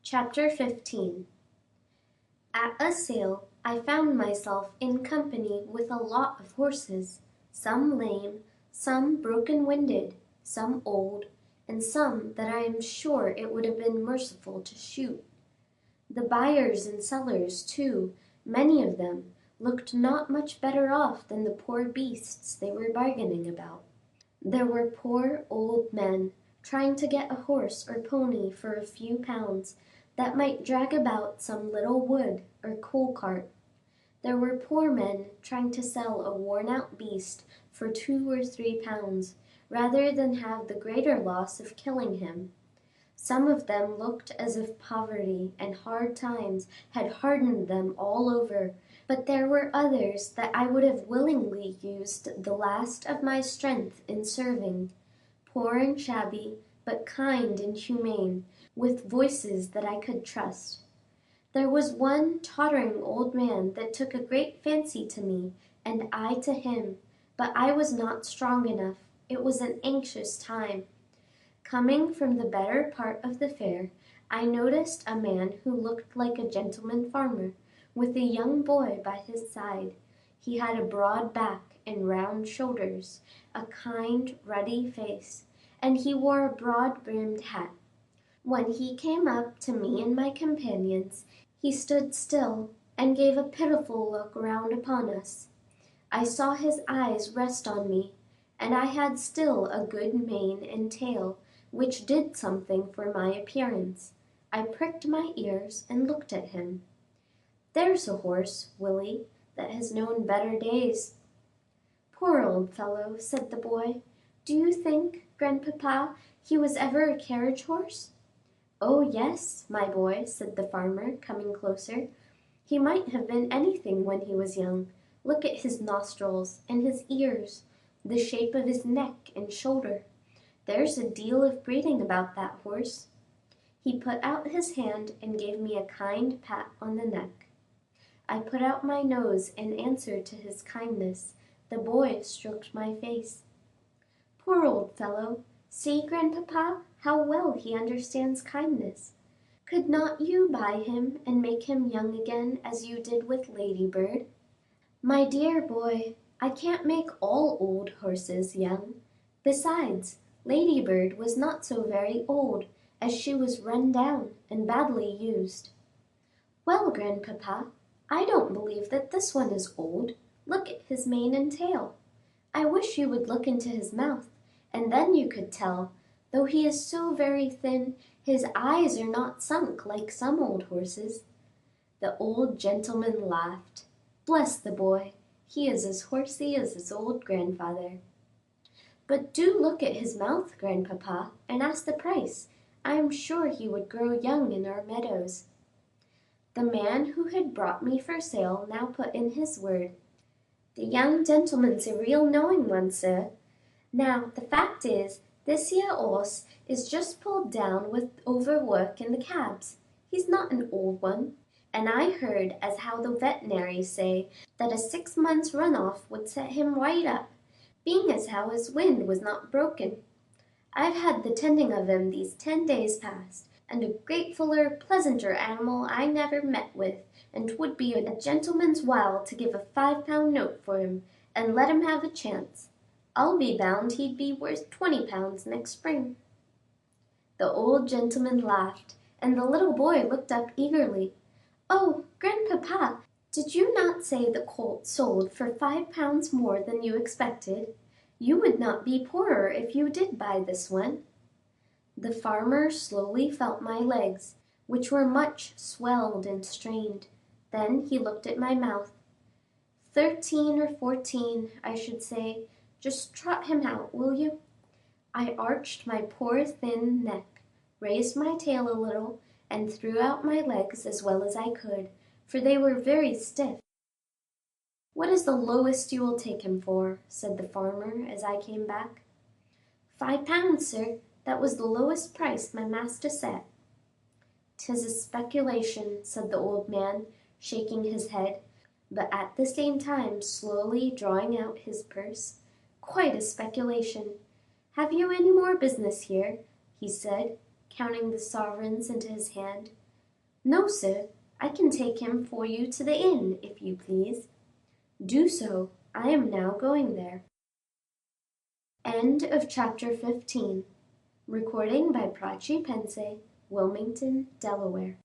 Chapter 15. At a sale I found myself in company with a lot of horses, some lame, some broken-winded, some old, and some that I am sure it would have been merciful to shoot. The buyers and sellers, too, many of them, looked not much better off than the poor beasts they were bargaining about. There were poor old men trying to get a horse or pony for a few pounds that might drag about some little wood or coal cart. There were poor men trying to sell a worn out beast for 2 or 3 pounds, rather than have the greater loss of killing him. Some of them looked as if poverty and hard times had hardened them all over, but there were others that I would have willingly used the last of my strength in serving, poor and shabby, but kind and humane, with voices that I could trust. There was one tottering old man that took a great fancy to me, and I to him, but I was not strong enough. It was an anxious time. Coming from the better part of the fair, I noticed a man who looked like a gentleman farmer, with a young boy by his side. He had a broad back and round shoulders, a kind, ruddy face, and he wore a broad-brimmed hat. When he came up to me and my companions, he stood still and gave a pitiful look round upon us. I saw his eyes rest on me, and I had still a good mane and tail, which did something for my appearance. I pricked my ears and looked at him. "There's a horse, Willie, that has known better days." "Poor old fellow," said the boy. "Do you think, grandpapa, he was ever a carriage horse?" "Oh, yes, my boy," said the farmer, coming closer. "He might have been anything when he was young. Look at his nostrils and his ears, the shape of his neck and shoulder. There's a deal of breeding about that horse." He put out his hand and gave me a kind pat on the neck. I put out my nose in answer to his kindness. The boy stroked my face. "Poor old fellow! See, grandpapa, how well he understands kindness. Could not you buy him and make him young again as you did with Ladybird?" "My dear boy, I can't make all old horses young. Besides, Ladybird was not so very old, as she was run down and badly used." "Well, grandpapa, I don't believe that this one is old. Look at his mane and tail. I wish you would look into his mouth, and then you could tell. Though he is so very thin, his eyes are not sunk like some old horses." The old gentleman laughed. Bless the boy, he is as horsey as his old grandfather. "But do look at his mouth, grandpapa, and ask the price. I am sure he would grow young in our meadows." The man who had brought me for sale now put in his word. "The young gentleman's a real knowing one, sir. Now, the fact is, this here 'orse is just pulled down with overwork in the cabs. He's not an old one, and I heard as how the veterinaries say that a 6 months' run off would set him right up, being as how his wind was not broken. I've had the tending of him these 10 days past, and a gratefuller, pleasanter animal I never met with, and 'twould be a gentleman's while to give a 5-pound note for him, and let him have a chance. I'll be bound he'd be worth 20 pounds next spring." The old gentleman laughed, and the little boy looked up eagerly. "Oh, grandpapa, did you not say the colt sold for 5 pounds more than you expected? You would not be poorer if you did buy this one." The farmer slowly felt my legs, which were much swelled and strained. Then he looked at my mouth. "13 or 14, I should say. Just trot him out, will you?" I arched my poor thin neck, raised my tail a little, and threw out my legs as well as I could, for they were very stiff. "What is the lowest you will take him for?" said the farmer as I came back. "5 pounds, sir. That was the lowest price my master set." "'Tis a speculation," said the old man, shaking his head, but at the same time slowly drawing out his purse. "Quite a speculation. Have you any more business here?" he said, counting the sovereigns into his hand. "No, sir, I can take him for you to the inn, if you please." "Do so. I am now going there." End of chapter 15. Recording by Prachi Pense, Wilmington, Delaware.